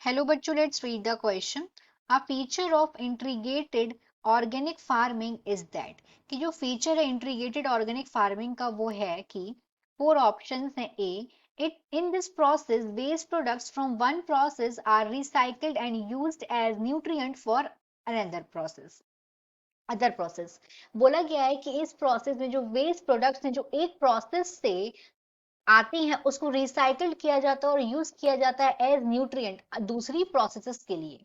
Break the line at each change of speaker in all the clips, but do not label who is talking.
Hello बच्चों, let's read the question. A feature of integrated organic farming is that कि जो feature है integrated organic farming का वो है कि four options हैं. In this process waste products from one process are recycled and used as nutrient for another process. Other process बोला गया है कि इस प्रोसेस में जो वेस्ट प्रोडक्ट्स हैं जो एक प्रोसेस से आती हैं उसको रिसाइकल्ड किया जाता है और यूज किया जाता है एज न्यूट्रिएंट दूसरी प्रोसेसेस के लिए.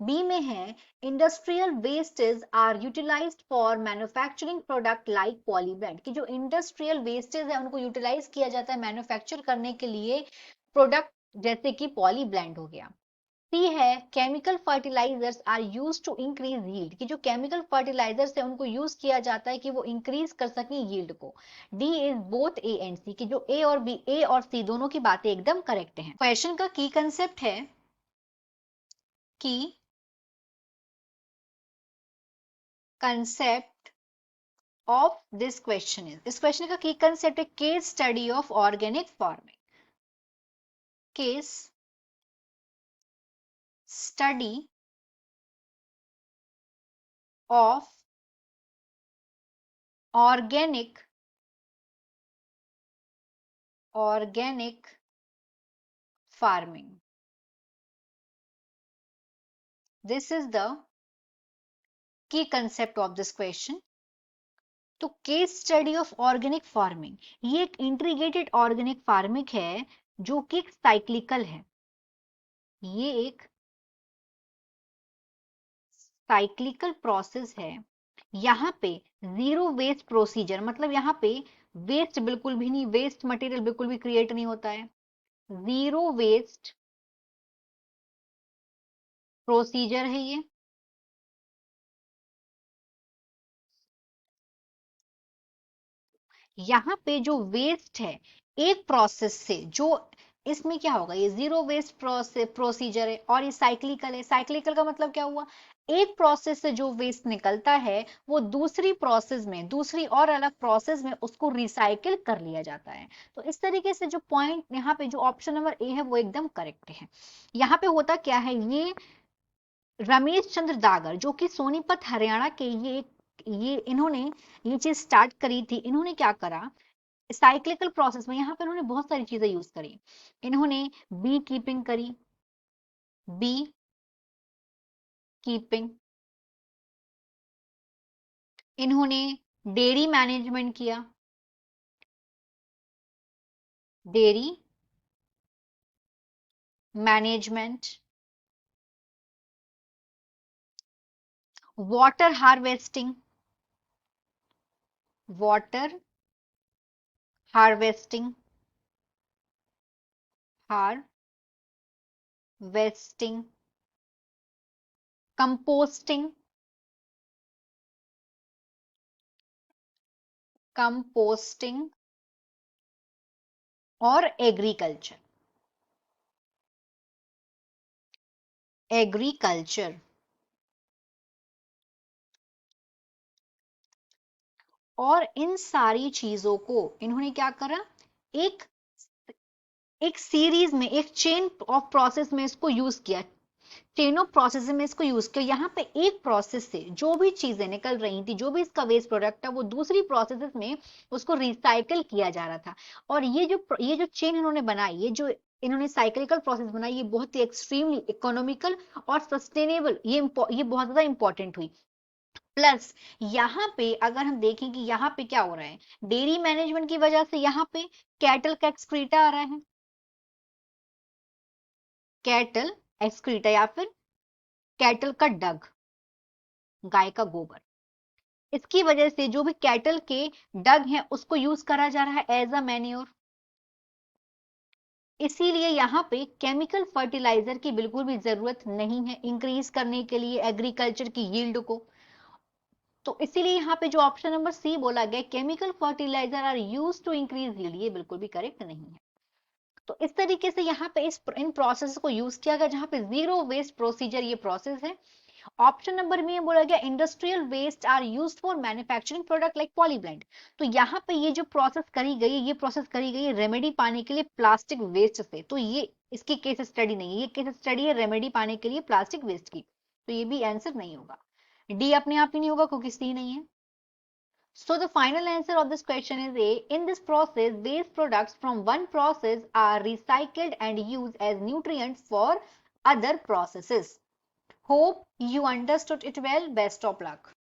बी में है industrial wastage are utilized for manufacturing product like polyblend कि जो इंडस्ट्रियल वेस्टेज है उनको यूटिलाइज किया जाता है मैन्युफैक्चर करने के लिए प्रोडक्ट जैसे कि पॉलीब्लेंड हो गया. सी है chemical fertilisers are used to increase yield कि जो केमिकल फर्टिलाइजर्स है उनको यूज किया जाता है कि वो इंक्रीज कर सके यील्ड को. D is both A and C कि जो ए और सी दोनों की बातें एकदम करेक्ट हैं. क्वेश्चन का की कंसेप्ट है कि कंसेप्ट ऑफ दिस क्वेश्चन इस क्वेश्चन का की कंसेप्ट है case study of organic farming. Case study of organic farming. This is the key concept of this question. तो case study of organic farming ये एक इंटीग्रेटेड ऑर्गेनिक फार्मिंग है जो कि साइक्लिकल है. ये एक साइक्लिकल प्रोसेस है. यहाँ पे जीरो वेस्ट प्रोसीजर मतलब यहाँ पे वेस्ट बिल्कुल भी नहीं, वेस्ट मटेरियल बिल्कुल भी क्रिएट नहीं होता है. जीरो वेस्ट प्रोसीजर है ये. यहाँ पे जो वेस्ट है एक प्रोसेस से जो इसमें क्या होगा, ये जीरो वेस्ट प्रोसीजर है और ये साइक्लिकल है. साइक्लिकल का मतलब क्या हुआ, एक प्रोसेस से जो वेस्ट निकलता है वो दूसरी प्रोसेस में, दूसरी और अलग प्रोसेस में उसको रिसाइकिल कर लिया जाता है. तो इस तरीके से जो पॉइंट यहाँ पे जो ऑप्शन नंबर ए है वो एकदम करेक्ट है. यहाँ पे होता क्या है, ये रमेश चंद्र दागर जो कि सोनीपत हरियाणा के ये इन्होंने ये चीज स्टार्ट करी थी. इन्होंने क्या करा, साइक्लिकल प्रोसेस में यहाँ पे इन्होंने बहुत सारी चीजें यूज करी. इन्होंने बी कीपिंग करी, बी कीपिंग. इन्होंने डेयरी मैनेजमेंट किया, dairy management. Water harvesting, water harvesting, harvesting. Composting, composting और एग्रीकल्चर. एग्रीकल्चर और इन सारी चीजों को इन्होंने क्या करा, एक एक सीरीज में, एक चेन ऑफ प्रोसेस में इसको यूज किया. चेन ऑफ प्रोसेस में इसको यूज किया. यहाँ पे एक प्रोसेस से जो भी चीजें निकल रही थी, जो भी इसका वेस्ट प्रोडक्ट है वो दूसरी प्रोसेस में उसको रिसाइकल किया जा रहा था. और ये जो चेन इन्होंने बनाई, ये जो इन्होंने साइक्लिकल प्रोसेस बनाई, ये बहुत ही एक्सट्रीमली इकोनॉमिकल और सस्टेनेबल, ये बहुत ज्यादा इंपॉर्टेंट हुई. प्लस यहाँ पे अगर हम देखें कि यहाँ पे क्या हो रहा है, डेयरी मैनेजमेंट की वजह से यहाँ पे कैटल का एक्सक्रीटा आ रहा है, कैटल एक्सक्रीटा या फिर कैटल का डग, गाय का गोबर. इसकी वजह से जो भी कैटल के डग हैं उसको यूज करा जा रहा है एज अ मैन्योर. इसीलिए यहाँ पे केमिकल फर्टिलाइजर की बिल्कुल भी जरूरत नहीं है इंक्रीज करने के लिए एग्रीकल्चर की यील्ड को. तो इसीलिए यहाँ पे जो ऑप्शन नंबर सी बोला गया, chemical fertiliser are used to increase yield, ये बिल्कुल भी करेक्ट नहीं है. तो इस तरीके से यहाँ पे इन प्रोसेस को यूज किया गया जहां पे जीरो वेस्ट प्रोसीजर ये प्रोसेस है. ऑप्शन नंबर में बोला गया industrial waste are used for manufacturing product like polyblend. तो यहाँ पे ये जो प्रोसेस करी गई, ये प्रोसेस करी गई रेमेडी पाने के लिए प्लास्टिक वेस्ट से. तो ये इसकी केस स्टडी नहीं है, ये केस स्टडी है रेमेडी पाने के लिए प्लास्टिक वेस्ट की, तो ये भी आंसर नहीं होगा। डी अपने आप ही नहीं होगा क्योंकि सी नहीं है। So the final answer of this question is A. In this process, waste products from one process are recycled and used as nutrients for other processes. Hope you understood it well. Best of luck.